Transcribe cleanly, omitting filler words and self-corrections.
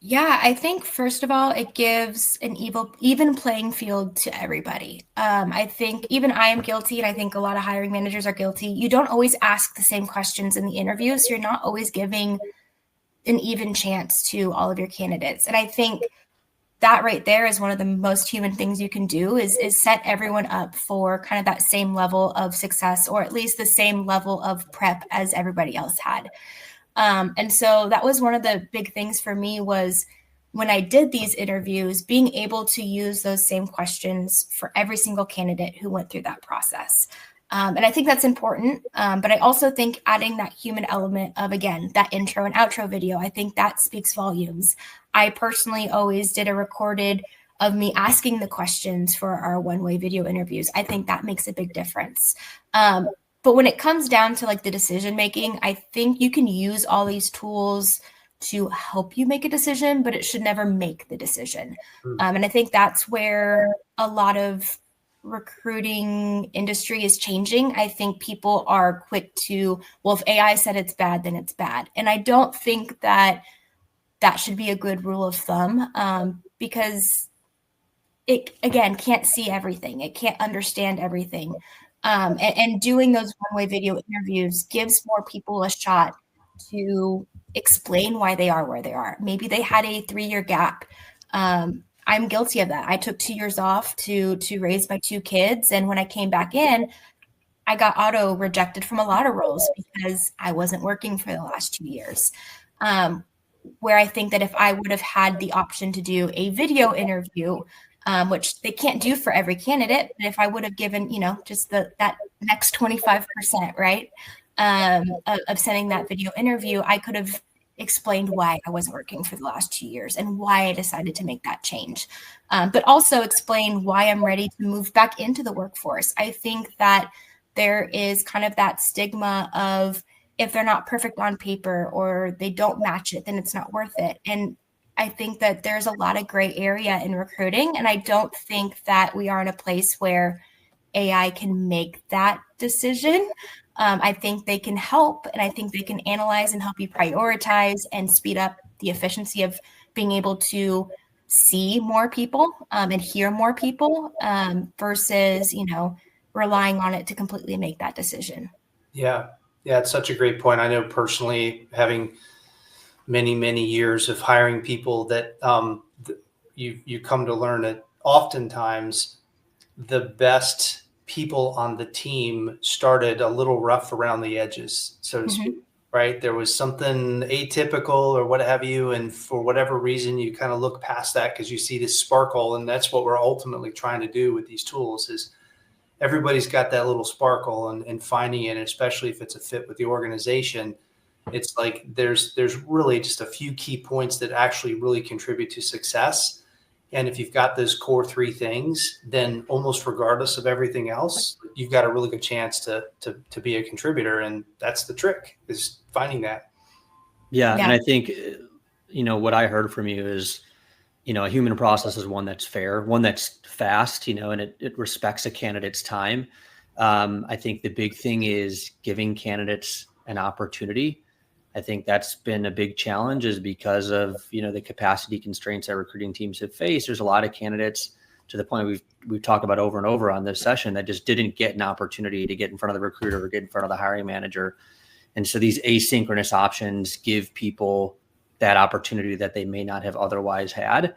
Yeah, I think first of all, it gives an even playing field to everybody. I think even I am guilty, and I think a lot of hiring managers are guilty. You don't always ask the same questions in the interview, so you're not always giving an even chance to all of your candidates. And I think that right there is one of the most human things you can do is set everyone up for kind of that same level of success, or at least the same level of prep as everybody else had. And so that was one of the big things for me was when I did these interviews, being able to use those same questions for every single candidate who went through that process. And I think that's important. But I also think adding that human element of, again, that intro and outro video, I think that speaks volumes. I personally always did a recorded of me asking the questions for our one-way video interviews. I think that makes a big difference. But when it comes down to like the decision making, I think you can use all these tools to help you make a decision, but it should never make the decision. And I think that's where a lot of recruiting industry is changing. I think people are quick to, well, if AI said it's bad, then it's bad. And I don't think that that should be a good rule of thumb, because it, again, can't see everything. It can't understand everything. And doing those one-way video interviews gives more people a shot to explain why they are where they are. Maybe they had a 3-year gap. I'm guilty of that. I took 2 years off to raise my 2 kids, and when I came back in, I got auto rejected from a lot of roles because I wasn't working for the last 2 years. Where I think that if I would have had the option to do a video interview, which they can't do for every candidate, but if I would have given, just that next 25%, right, of sending that video interview, I could have explained why I wasn't working for the last 2 years and why I decided to make that change. But also explain why I'm ready to move back into the workforce. I think that there is kind of that stigma of, if they're not perfect on paper or they don't match it, then it's not worth it. And I think that there's a lot of gray area in recruiting. And I don't think that we are in a place where AI can make that decision. I think they can help, and I think they can analyze and help you prioritize and speed up the efficiency of being able to see more people, and hear more people, versus, relying on it to completely make that decision. Yeah. Yeah. It's such a great point. I know personally, having many, many years of hiring people, that you come to learn that oftentimes the best people on the team started a little rough around the edges, so to speak, right? There was something atypical or what have you. And for whatever reason, you kind of look past that because you see this sparkle. And that's what we're ultimately trying to do with these tools, is everybody's got that little sparkle, and finding it, especially if it's a fit with the organization. It's like there's really just a few key points that actually really contribute to success. And if you've got those core 3 things, then almost regardless of everything else, you've got a really good chance to be a contributor. And that's the trick, is finding that. Yeah. And I think, what I heard from you is, a human process is one that's fair, one that's fast, and it respects a candidate's time. I think the big thing is giving candidates an opportunity. I think that's been a big challenge, is because of, the capacity constraints that recruiting teams have faced. There's a lot of candidates, to the point we've talked about over and over on this session, that just didn't get an opportunity to get in front of the recruiter or get in front of the hiring manager. And so these asynchronous options give people that opportunity that they may not have otherwise had.